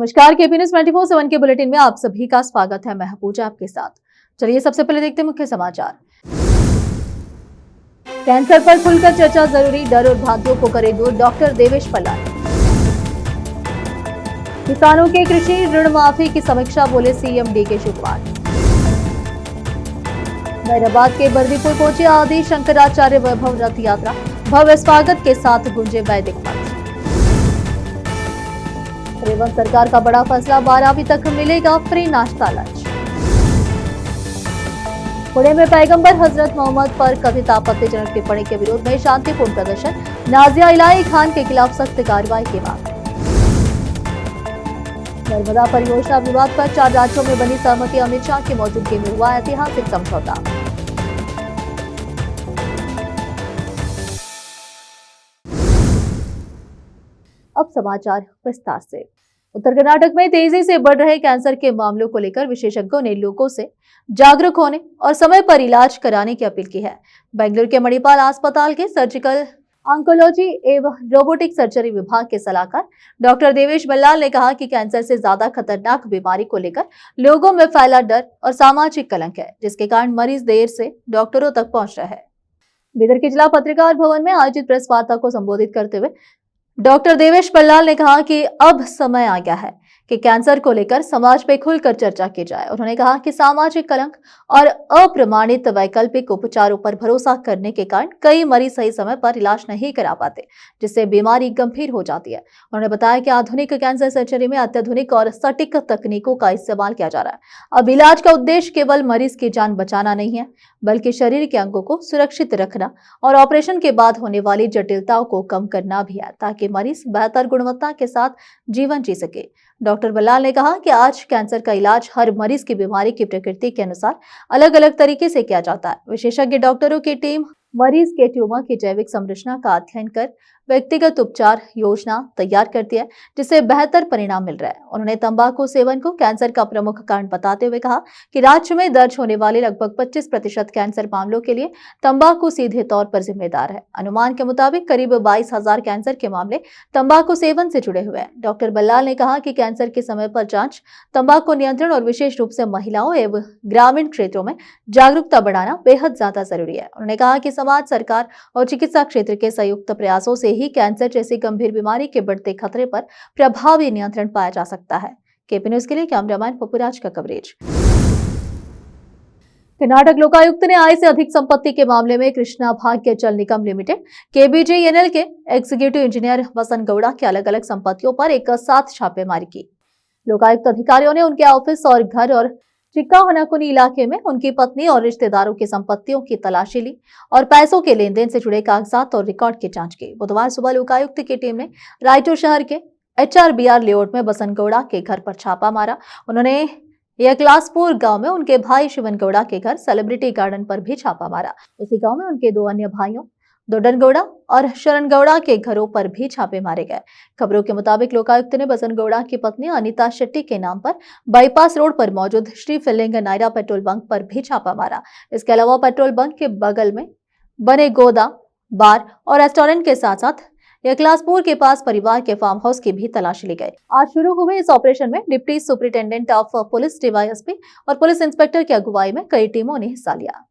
नमस्कार, KP news 24/7 के bulletin में आप सभी का स्वागत है। मैं हूं पूजा आपके साथ। चलिए सबसे पहले देखते हैं मुख्य समाचार। कैंसर पर खुलकर चर्चा जरूरी, डर और भ्रांतियों को करे दूर, डॉक्टर देवेश पल्लाल। किसानों के कृषि ऋण माफी की समीक्षा, बोले सीएम डीके शिवकुमार। हैदराबाद के बर्दीपुर पहुंचे आदि शंकराचार्य वैभव रथ यात्रा, भव्य स्वागत के साथ गुंजे वैदिक मंत्र। रेवंत सरकार का बड़ा फैसला, 12वीं तक मिलेगा फ्री नाश्ता लंच। पुणे में पैगंबर हजरत मोहम्मद पर कथित आपत्तिजनक टिप्पणी के विरोध में शांतिपूर्ण प्रदर्शन, नाजिया इलाही खान के खिलाफ सख्त कार्रवाई की मांग। नर्मदा परियोजना विवाद पर 4 राज्यों में बनी सहमति, अमित शाह की मौजूदगी में हुआ ऐतिहासिक समझौता। अब समाचार विस्तार से। उत्तर कर्नाटक में तेजी से बढ़ रहे कैंसर के मामलों को लेकर विशेषज्ञों ने लोगों से जागरूक होने और समय पर इलाज कराने की अपील की है। बेंगलुरु के मणिपाल अस्पताल के सर्जिकल ऑन्कोलॉजी एवं रोबोटिक सर्जरी विभाग के सलाहकार डॉक्टर देवेश बल्लाल ने कहा कि कैंसर से ज्यादा खतरनाक बीमारी को लेकर लोगों में फैला डर और सामाजिक कलंक है, जिसके कारण मरीज देर से डॉक्टरों तक पहुंच रहे हैं। बिदर के जिला पत्रकार भवन में आयोजित प्रेस वार्ता को संबोधित करते हुए डॉक्टर देवेश पल्लाल ने कहा कि अब समय आ गया है कि कैंसर को लेकर समाज में खुलकर चर्चा की जाए। उन्होंने कहा कि सामाजिक कलंक और अप्रमाणित वैकल्पिक उपचारों पर भरोसा करने के कारण कई मरीज सही समय पर इलाज नहीं करा पाते, जिससे बीमारी गंभीर हो जाती है। उन्होंने बताया कि आधुनिक कैंसर सर्जरी में अत्याधुनिक और सटीक तकनीकों का इस्तेमाल किया जा रहा है। अब इलाज का उद्देश्य केवल मरीज की जान बचाना नहीं है, बल्कि शरीर के अंगों को सुरक्षित रखना और ऑपरेशन के बाद होने वाली जटिलताओं को कम करना भी है, ताकि मरीज बेहतर गुणवत्ता के साथ जीवन जी सके। डॉक्टर बल्लाल ने कहा कि आज कैंसर का इलाज हर मरीज की बीमारी की प्रकृति के अनुसार अलग अलग तरीके से किया जाता है। विशेषज्ञ डॉक्टरों की टीम मरीज के ट्यूमर की जैविक संरचना का अध्ययन कर व्यक्तिगत उपचार योजना तैयार करती है, जिससे बेहतर परिणाम मिल रहा है। उन्होंने तंबाकू सेवन को कैंसर का प्रमुख कारण बताते हुए कहा कि राज्य में दर्ज होने वाले लगभग 25% कैंसर मामलों के लिए तंबाकू सीधे तौर पर जिम्मेदार है। अनुमान के मुताबिक करीब 22,000 कैंसर के मामले तंबाकू सेवन से जुड़े हुए हैं। डॉक्टर बल्लाल ने कहा कि कैंसर के समय पर जांच, तंबाकू नियंत्रण और विशेष रूप से महिलाओं एवं ग्रामीण क्षेत्रों में जागरूकता बढ़ाना बेहद ज्यादा जरूरी है। उन्होंने कहा कि समाज, सरकार और चिकित्सा क्षेत्र के संयुक्त प्रयासों से ही कैंसर जैसी गंभीर बीमारी के बढ़ते खतरे पर प्रभावी नियंत्रण पाया जा सकता है। केपी न्यूज के लिए कैमरामैन पपुराज का कवरेज। कर्नाटक लोकायुक्त ने आय से अधिक संपत्ति के मामले में कृष्णा भाग्य जल निगम लिमिटेड केबीजेएनएल के एग्जीक्यूटिव इंजीनियर वसंत गौड़ा की अलग अलग संपत्तियों पर एक साथ छापेमारी की। लोकायुक्त अधिकारियों ने उनके ऑफिस और घर और चिक्काहनाकुनी इलाके में उनकी पत्नी और रिश्तेदारों की संपत्तियों की तलाशी ली और पैसों के लेन देन से जुड़े कागजात और रिकॉर्ड की जांच की। बुधवार सुबह लोकायुक्त की टीम ने रायचूर शहर के HRBR लेआउट में बसंत गौड़ा के घर पर छापा मारा। उन्होंने यकलासपुर गांव में उनके भाई शिवन गौड़ा के घर सेलिब्रिटी गार्डन पर भी छापा मारा। इसी गांव में उनके 2 अन्य भाइयों दोडन गौड़ा और शरण गौड़ा के घरों पर भी छापे मारे गए। खबरों के मुताबिक लोकायुक्त ने बसंत गौड़ा की पत्नी अनीता शेट्टी के नाम पर बाईपास रोड पर मौजूद Shri filling Nayara petrol bunk पर भी छापा मारा। इसके अलावा पेट्रोल बंक के बगल में बने गोदाम, बार और रेस्टोरेंट के साथ साथ यकलासपुर के पास परिवार के फार्म हाउस की भी तलाशी ली गई। आज शुरू हुए इस ऑपरेशन में deputy superintendent of police DYSP और पुलिस इंस्पेक्टर की अगुवाई में कई टीमों ने हिस्सा लिया।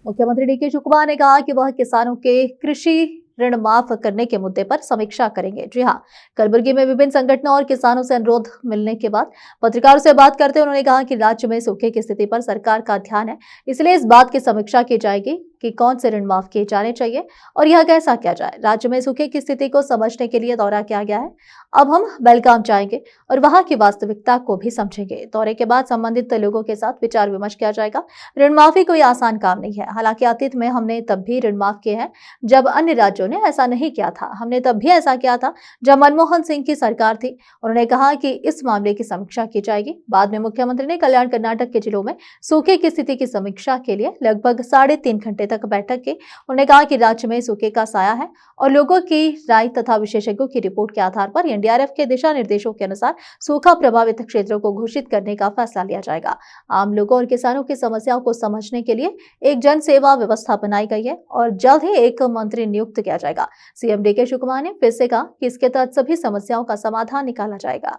मुख्यमंत्री डीके शिवकुमार ने कहा कि वह किसानों के कृषि ऋण माफ करने के मुद्दे पर समीक्षा करेंगे। जी हां, कलबुर्गी में विभिन्न संगठनों और किसानों से अनुरोध मिलने के बाद पत्रकारों से बात करते हुए उन्होंने कहा कि राज्य में सूखे की स्थिति पर सरकार का ध्यान है, इसलिए इस बात की समीक्षा की जाएगी कि कौन से ऋण माफ किए जाने चाहिए और यह कैसा किया जाए। राज्य में सूखे की स्थिति को समझने के लिए दौरा किया गया है। अब हम बेलगाम जाएंगे और वहां की वास्तविकता को भी समझेंगे। दौरे के बाद संबंधित लोगों के साथ विचार विमर्श किया जाएगा। ऋण माफी कोई आसान काम नहीं है। हालांकि अतीत में हमने तब भी ऋण माफ किए हैं जब अन्य राज्यों ने ऐसा नहीं किया था। हमने तब भी ऐसा किया था जब मनमोहन सिंह की सरकार थी। उन्होंने कहा कि इस मामले की समीक्षा की जाएगी। बाद में मुख्यमंत्री ने कल्याण कर्नाटक के जिलों में सूखे की स्थिति की समीक्षा के लिए लगभग 3.5 घंटे तक बैठक की। उन्होंने कहा कि राज्य में सूखे का साया है और लोगों की राय तथा विशेषज्ञों की रिपोर्ट के आधार पर NDRF के दिशा निर्देशों के अनुसार सूखा प्रभावित क्षेत्रों को घोषित करने का फैसला लिया जाएगा। आम लोगों और किसानों की समस्याओं को समझने के लिए एक जन सेवा व्यवस्था बनाई गई है और जल्द ही एक मंत्री नियुक्त किया किया जाएगा। सीएम डीके शिव कुमार ने फिर से कहा कि इसके तहत सभी समस्याओं का समाधान निकाला जाएगा।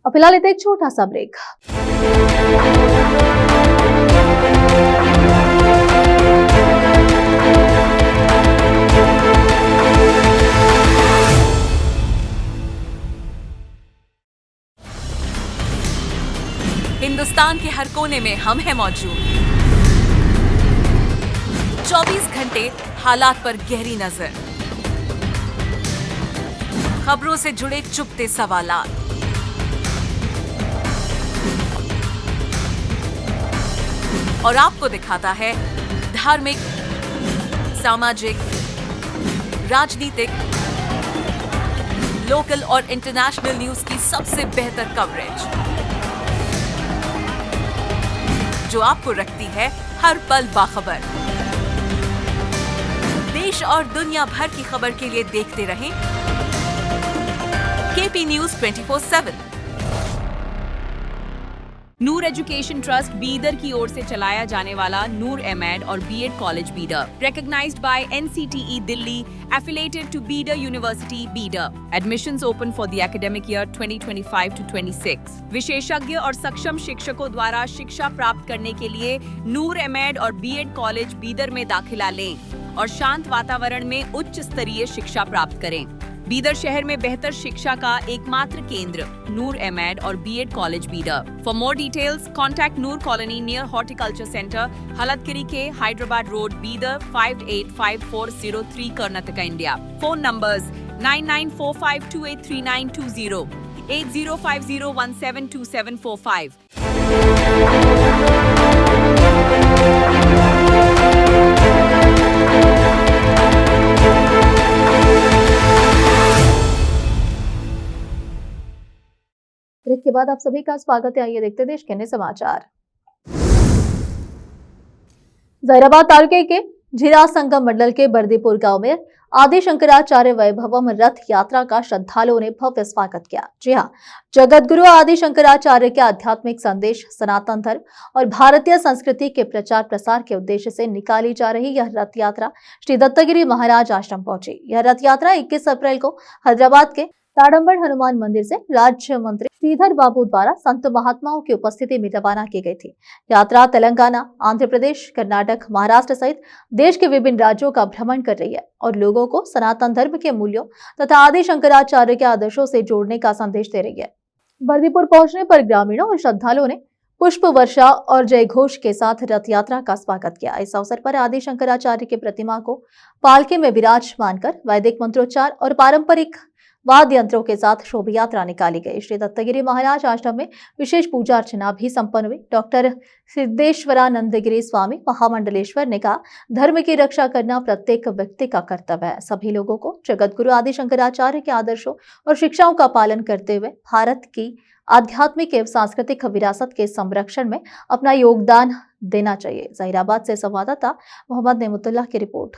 अब फिलहाल लेते एक छोटा सा ब्रेक। हिंदुस्तान के हर कोने में हम हैं मौजूद। 24 घंटे हालात पर गहरी नजर, खबरों से जुड़े चुपते सवालात, और आपको दिखाता है धार्मिक, सामाजिक, राजनीतिक, लोकल और इंटरनेशनल न्यूज की सबसे बेहतर कवरेज, जो आपको रखती है हर पल बाखबर। देश और दुनिया भर की खबर के लिए देखते रहें KP news 24/7। Noor education trust Bidar की ओर से चलाया जाने वाला नूर एमएड और BEd college Bidar, recognized by NCTE Delhi, affiliated to Bidar University, Bidar. Admissions open for the academic year 2025 to 26. विशेषज्ञ और सक्षम शिक्षकों द्वारा शिक्षा प्राप्त करने के लिए नूर एमएड और बीएड कॉलेज बीदर में दाखिला लें और शांत वातावरण में उच्च स्तरीय शिक्षा प्राप्त करें। बीदर शहर में बेहतर शिक्षा का एकमात्र केंद्र नूर एमएड और BEd college Bidar. For more details contact Noor colony near horticulture centre, Haltagiri के Hyderabad road, Bidar 585403 Karnataka, India. Phone numbers 9945283920, 8050172745। Break के बाद आप सभी का स्वागत है। आइए देखते देश के अन्य समाचार। जहीराबाद तालुके के झीरा संगम मंडल के बर्दीपुर गांव में आदि शंकराचार्य वैभवम रथ यात्रा का श्रद्धालुओं ने भव्य स्वागत किया। जी हां, जगतगुरु आदि शंकराचार्य के आध्यात्मिक संदेश, सनातन धर्म और भारतीय संस्कृति के प्रचार प्रसार के उद्देश्य से निकाली जा रही यह रथ यात्रा श्री दत्तगिरी महाराज आश्रम पहुंची। यह रथ यात्रा 21 अप्रैल को हैदराबाद के ताड़ंबड़ हनुमान मंदिर से राज्य मंत्री श्रीधर बाबू द्वारा संत महात्माओं की उपस्थिति में रवाना की गई थी। यात्रा तेलंगाना, आंध्र प्रदेश, कर्नाटक, महाराष्ट्र सहित देश के विभिन्न राज्यों का भ्रमण कर रही है और लोगों को सनातन धर्म के मूल्यों तथा आदि शंकराचार्य के आदर्शों से जोड़ने का संदेश दे रही है। बर्दीपुर पहुंचने पर ग्रामीणों और श्रद्धालुओं ने पुष्प वर्षा और जय घोष के साथ रथ यात्रा का स्वागत किया। इस अवसर पर आदि शंकराचार्य की प्रतिमा को पालकी में विराजमान कर वैदिक मंत्रोच्चार और पारंपरिक वाद्य यंत्रों के साथ शोभा यात्रा निकाली गई। श्री दत्तगिरी महाराज आश्रम में विशेष पूजा अर्चना भी संपन्न हुई। डॉक्टर सिद्धेश्वरानंदगिरी स्वामी महामंडलेश्वर ने कहा, धर्म की रक्षा करना प्रत्येक व्यक्ति का कर्तव्य है। सभी लोगों को जगतगुरु आदि शंकराचार्य के आदर्शों और शिक्षाओं का पालन करते हुए भारत की आध्यात्मिक एवं सांस्कृतिक विरासत के संरक्षण में अपना योगदान देना चाहिए। जहीराबाद से संवाददाता मोहम्मद नेमुतुल्लाह की रिपोर्ट।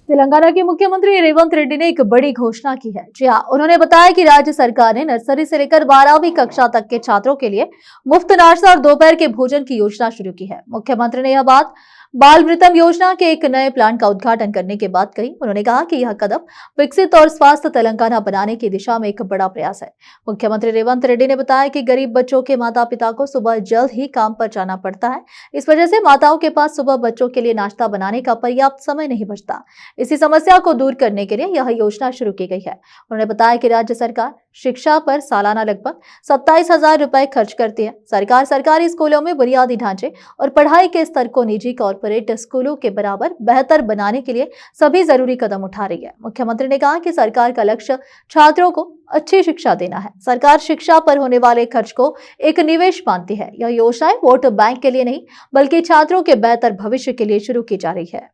तेलंगाना के मुख्यमंत्री रेवंत रेड्डी ने एक बड़ी घोषणा की है। जी हां, उन्होंने बताया कि राज्य सरकार ने नर्सरी से लेकर 12वीं कक्षा तक के छात्रों के लिए मुफ्त नाश्ता और दोपहर के भोजन की योजना शुरू की है। मुख्यमंत्री ने यह बात बाल मृतम योजना के एक नए प्लान का उद्घाटन करने के बाद कही। उन्होंने कहा कि यह कदम विकसित और स्वस्थ तेलंगाना बनाने की दिशा में एक बड़ा प्रयास है। मुख्यमंत्री रेवंत रेड्डी ने बताया कि गरीब बच्चों के माता पिता को सुबह जल्द ही काम पर जाना पड़ता है। इस वजह से माताओं के पास सुबह बच्चों के लिए नाश्ता बनाने का पर्याप्त समय नहीं बचता। इसी समस्या को दूर करने के लिए यह योजना शुरू की गई है। उन्होंने बताया कि राज्य सरकार शिक्षा पर सालाना लगभग 27,000 रुपए खर्च करती है। सरकार सरकारी स्कूलों में बुनियादी ढांचे और पढ़ाई के स्तर को निजी कॉर्पोरेट स्कूलों के बराबर बेहतर बनाने के लिए सभी जरूरी कदम उठा रही है। मुख्यमंत्री ने कहा कि सरकार का लक्ष्य छात्रों को अच्छी शिक्षा देना है। सरकार शिक्षा पर होने वाले खर्च को एक निवेश मानती है। यह योजनाएं वोट बैंक के लिए नहीं बल्कि छात्रों के बेहतर भविष्य के लिए शुरू की जा रही है।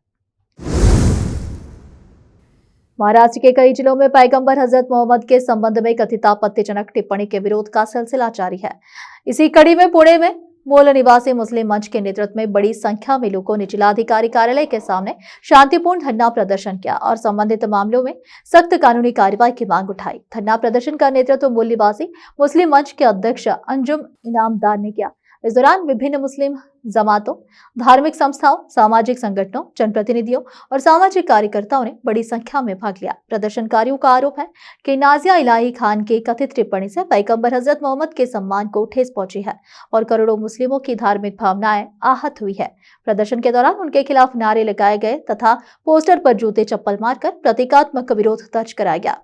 महाराष्ट्र के कई जिलों में पैगंबर हजरत मोहम्मद के संबंध में कथित आपत्तिजनक टिप्पणी के विरोध का सिलसिला जारी है। इसी कड़ी में पुणे में मूल निवासी मुस्लिम मंच के नेतृत्व में बड़ी संख्या में लोगों ने जिलाधिकारी कार्यालय के सामने शांतिपूर्ण धरना प्रदर्शन किया और संबंधित मामलों में सख्त कानूनी कार्रवाई की मांग उठाई। धरना प्रदर्शन का नेतृत्व मूल निवासी मुस्लिम मंच के अध्यक्ष अंजुम इनामदार ने किया। इस दौरान विभिन्न मुस्लिम जमातों, धार्मिक संस्थाओं, सामाजिक संगठनों, जनप्रतिनिधियों और सामाजिक कार्यकर्ताओं ने बड़ी संख्या में भाग लिया। प्रदर्शनकारियों का आरोप है कि नाजिया इलाही खान की कथित टिप्पणी से पैगंबर हजरत मोहम्मद के सम्मान को ठेस पहुंची है और करोड़ों मुस्लिमों की धार्मिक भावनाएं आहत हुई है। प्रदर्शन के दौरान उनके खिलाफ नारे लगाए गए तथा पोस्टर पर जूते चप्पल मारकर प्रतीकात्मक विरोध दर्ज कराया गया।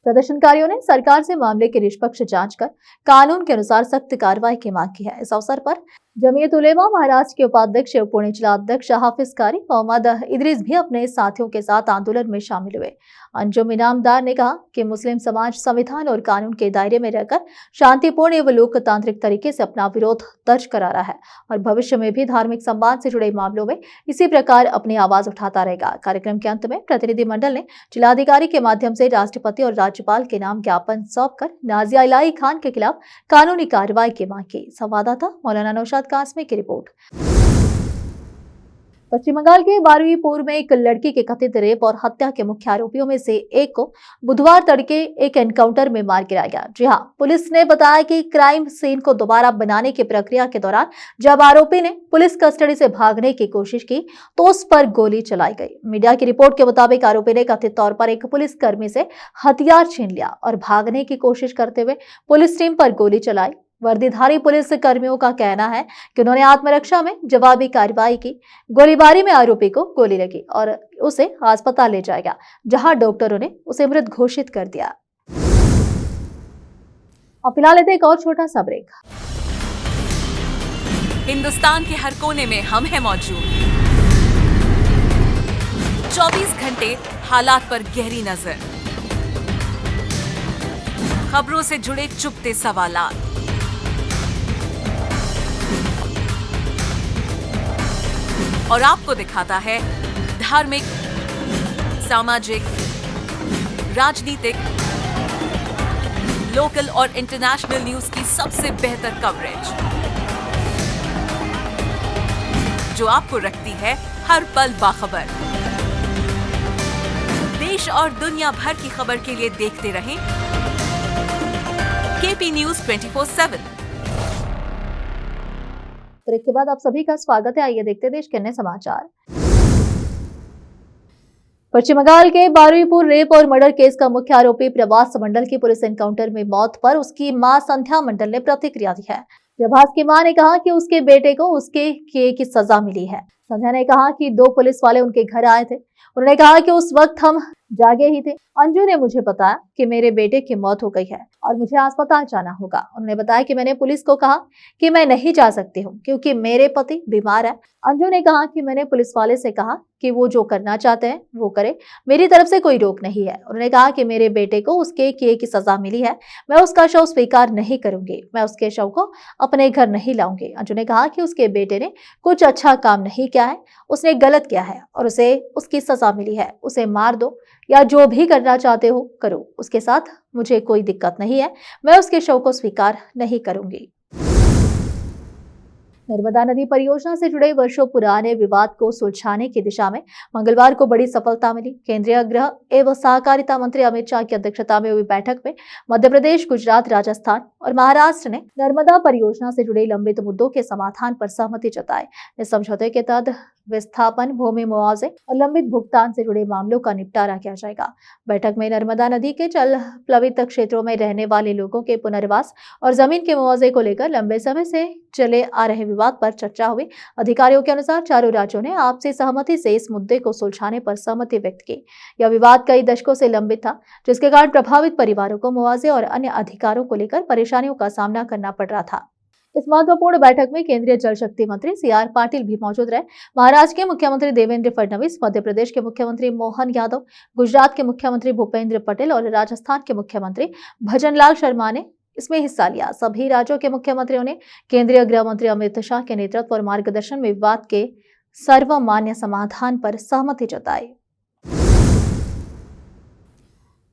प्रदर्शनकारियों ने सरकार से मामले की निष्पक्ष जांच कर कानून के अनुसार सख्त कार्रवाई की मांग की है। इस अवसर पर जमीयत उलेमा महाराष्ट्र के उपाध्यक्ष एवं पुणे जिला अध्यक्ष हाफिज कारी मोहम्मद इदरीस भी अपने साथियों के साथ आंदोलन में शामिल हुए। अंजुम इनामदार ने कहा कि मुस्लिम समाज संविधान और कानून के दायरे में रहकर शांतिपूर्ण एवं लोकतांत्रिक तरीके से अपना विरोध दर्ज करा रहा है और भविष्य में भी धार्मिक सम्मान से जुड़े मामलों में इसी प्रकार अपनी आवाज उठाता रहेगा। कार्यक्रम के अंत में प्रतिनिधिमंडल ने जिलाधिकारी के माध्यम से राष्ट्रपति और राज्यपाल के नाम ज्ञापन सौंपकर नाजिया इलाही खान के खिलाफ कानूनी कार्रवाई की मांग की। संवाददाता मौलाना नौशाद कासमी की रिपोर्ट। पश्चिम बंगाल के बारुईपुर में एक लड़की के कथित रेप और हत्या के मुख्य आरोपियों में से एक को बुधवार तड़के एक एनकाउंटर में मार गिराया गया। जी हां, पुलिस ने बताया कि क्राइम सीन को दोबारा बनाने की प्रक्रिया के दौरान जब आरोपी ने पुलिस कस्टडी से भागने की कोशिश की तो उस पर गोली चलाई गई। मीडिया की रिपोर्ट के मुताबिक आरोपी ने कथित तौर पर एक पुलिस कर्मी से हथियार छीन लिया और भागने की कोशिश करते हुए पुलिस टीम पर गोली चलाई। वर्दीधारी पुलिस कर्मियों का कहना है कि उन्होंने आत्मरक्षा में जवाबी कार्रवाई की। गोलीबारी में आरोपी को गोली लगी और उसे अस्पताल ले जाया गया, जहां डॉक्टरों ने उसे मृत घोषित कर दिया। और फिलहाल लेते एक और छोटा सा ब्रेक। हिंदुस्तान के हर कोने में हम हैं मौजूद। 24 घंटे हालात पर गहरी नजर, खबरों से जुड़े चुपते सवालात, और आपको दिखाता है धार्मिक, सामाजिक, राजनीतिक, लोकल और इंटरनेशनल न्यूज की सबसे बेहतर कवरेज, जो आपको रखती है हर पल बाखबर। देश और दुनिया भर की खबर के लिए देखते रहें केपी न्यूज 24/7। ब्रेक के बाद आप सभी का स्वागत है। आइए देखते देश के अन्य समाचार। पश्चिम बंगाल के बारुईपुर रेप और मर्डर केस का मुख्य आरोपी प्रभास मंडल की पुलिस एनकाउंटर में मौत पर उसकी मां संध्या मंडल ने प्रतिक्रिया दी है। प्रभास की मां ने कहा कि उसके बेटे को उसके किए की सजा मिली है। संध्या ने कहा कि 2 पुलिस वाले उनके घर आए थे। उन्होंने कहा कि उस वक्त हम जागे ही थे। अंजू ने मुझे बताया कि मेरे बेटे की मौत हो गई है और मुझे अस्पताल जाना होगा। उन्होंने बताया कि मैंने पुलिस को कहा कि मैं नहीं जा सकती हूँ क्योंकि मेरे पति बीमार है। अंजू ने कहा कि मैंने पुलिस वाले से कहा कि वो जो करना चाहते हैं वो करे, मेरी तरफ से कोई रोक नहीं है। उन्होंने कहा कि मेरे बेटे को उसके किए की सजा मिली है, मैं उसका शव स्वीकार नहीं करूंगी, मैं उसके शव को अपने घर नहीं लाऊंगी। अंजू ने कहा कि उसके बेटे ने कुछ अच्छा काम नहीं किया है, उसने गलत किया है और उसे उसकी सजा मिली है। उसे मार दो या जो भी करना चाहते हो करो, उसके साथ मुझे कोई दिक्कत नहीं है, मैं उसके शव को स्वीकार नहीं करूंगी। नर्मदा नदी परियोजना से जुड़े वर्षों पुराने विवाद को सुलझाने की दिशा में मंगलवार को बड़ी सफलता मिली। केंद्रीय गृह एवं सहकारिता मंत्री अमित शाह की अध्यक्षता में हुई बैठक में मध्य प्रदेश, गुजरात, राजस्थान और महाराष्ट्र ने नर्मदा परियोजना से जुड़े लंबित मुद्दों के समाधान पर सहमति जताई। इस समझौते के तहत विस्थापन, भूमि मुआवजे और लंबित भुगतान से जुड़े मामलों का निपटारा किया जाएगा। बैठक में नर्मदा नदी के जल प्लावित क्षेत्रों में रहने वाले लोगों के पुनर्वास और जमीन के मुआवजे को लेकर लंबे समय से चले आ रहे विवाद पर चर्चा हुई। अधिकारियों के अनुसार चारों राज्यों ने आपसी सहमति से इस मुद्दे को सुलझाने पर सहमति व्यक्त की। यह विवाद कई दशकों से लंबित था, जिसके कारण प्रभावित परिवारों को मुआवजे और अन्य अधिकारों को लेकर परेशानियों का सामना करना पड़ रहा था। इस महत्वपूर्ण बैठक में केंद्रीय जल शक्ति मंत्री CR पाटिल भी मौजूद रहे। महाराष्ट्र के मुख्यमंत्री देवेंद्र फडणवीस, मध्य प्रदेश के मुख्यमंत्री मोहन यादव, गुजरात के मुख्यमंत्री भूपेंद्र पटेल और राजस्थान के मुख्यमंत्री भजनलाल शर्मा ने इसमें हिस्सा लिया। सभी राज्यों के मुख्यमंत्रियों ने केंद्रीय गृह मंत्री अमित शाह के नेतृत्व और मार्गदर्शन में विवाद के सर्वमान्य समाधान पर सहमति जताई।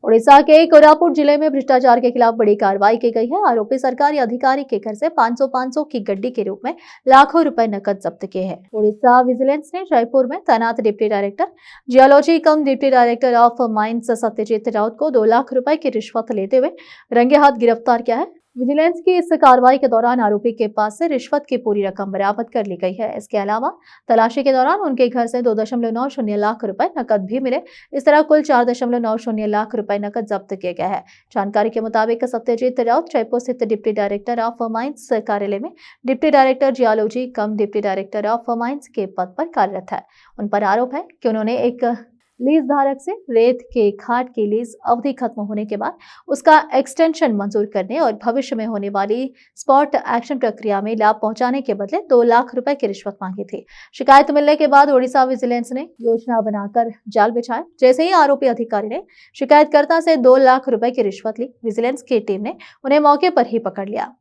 उड़ीसा के कोरापुट जिले में भ्रष्टाचार के खिलाफ बड़ी कार्रवाई की गई है। आरोपी सरकारी अधिकारी के घर से 500 की गड्डी के रूप में लाखों रुपए नकद जब्त किए हैं। उड़ीसा विजिलेंस ने जयपुर में तैनात deputy director geology come deputy director of mines Satyajit Raut को 2 लाख रुपए की रिश्वत लेते हुए रंगे हाथ गिरफ्तार किया है। विजिलेंस की इस कार्रवाई के दौरान आरोपी के पास से रिश्वत की पूरी रकम बरामद कर ली गई है। इसके अलावा तलाशी के दौरान उनके घर से 2.90 लाख रुपए नकद भी मिले। इस तरह कुल 4.90 लाख रुपए नकद जब्त किए गए हैं। जानकारी के मुताबिक सत्यजीत राउत जयपुर स्थित डिप्टी डायरेक्टर ऑफ माइंस कार्यालय में deputy director geology come deputy director of mines के पद पर कार्यरत है। उन पर आरोप है कि उन्होंने एक लीज धारक से रेत के खाट की लीज अवधि खत्म होने के बाद उसका एक्सटेंशन मंजूर करने और भविष्य में होने वाली स्पॉट एक्शन प्रक्रिया में लाभ पहुंचाने के बदले 2 लाख रुपए की रिश्वत मांगी थी। शिकायत मिलने के बाद ओडिशा विजिलेंस ने योजना बनाकर जाल बिछाया। जैसे ही आरोपी अधिकारी ने शिकायतकर्ता से 2 लाख रुपए की रिश्वत ली, विजिलेंस की टीम ने उन्हें मौके पर ही पकड़ लिया।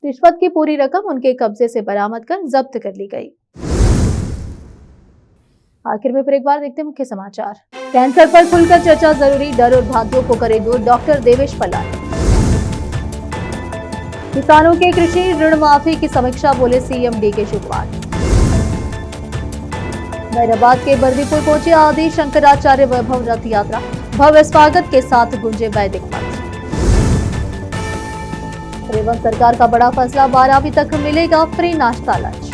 रिश्वत की पूरी रकम उनके कब्जे से बरामद कर जब्त कर ली गई। आखिर में फिर एक बार देखते हैं मुख्य समाचार। कैंसर पर खुलकर चर्चा जरूरी, डर और भ्रांतियों को करे दूर, डॉक्टर देवेश पल्लाल। किसानों के कृषि ऋण माफी की समीक्षा, बोले सीएम डीके शिवकुमार। हैदराबाद के बर्दीपुर पहुंचे आदि शंकराचार्य वैभव रथ यात्रा, भव्य स्वागत के साथ गूंजे वैदिक मंत्र। रेवंत सरकार का बड़ा फैसला, 12वीं तक मिलेगा फ्री नाश्ता लंच।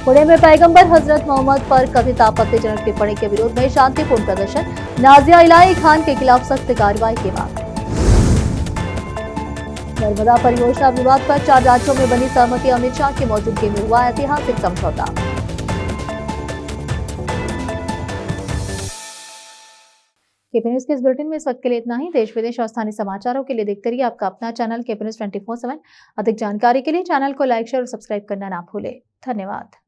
पुणे में पैगंबर हजरत मोहम्मद पर कथित आपत्तिजनक टिप्पणी के विरोध में शांतिपूर्ण प्रदर्शन, नाजिया इलाही खान के खिलाफ सख्त कार्रवाई की मांग। नर्मदा परियोजना विवाद पर 4 राज्यों में बनी सहमति, अमित शाह की मौजूदगी में हुआ ऐतिहासिक समझौता। केपी न्यूज के इस बुलेटिन में इस वक्त के लिए इतना ही। देश विदेश और स्थानीय समाचारों के लिए देखते रहिए आपका अपना चैनल केपी न्यूज 24/7। अधिक जानकारी के लिए चैनल को लाइक, शेयर और सब्सक्राइब करना ना भूलें। धन्यवाद।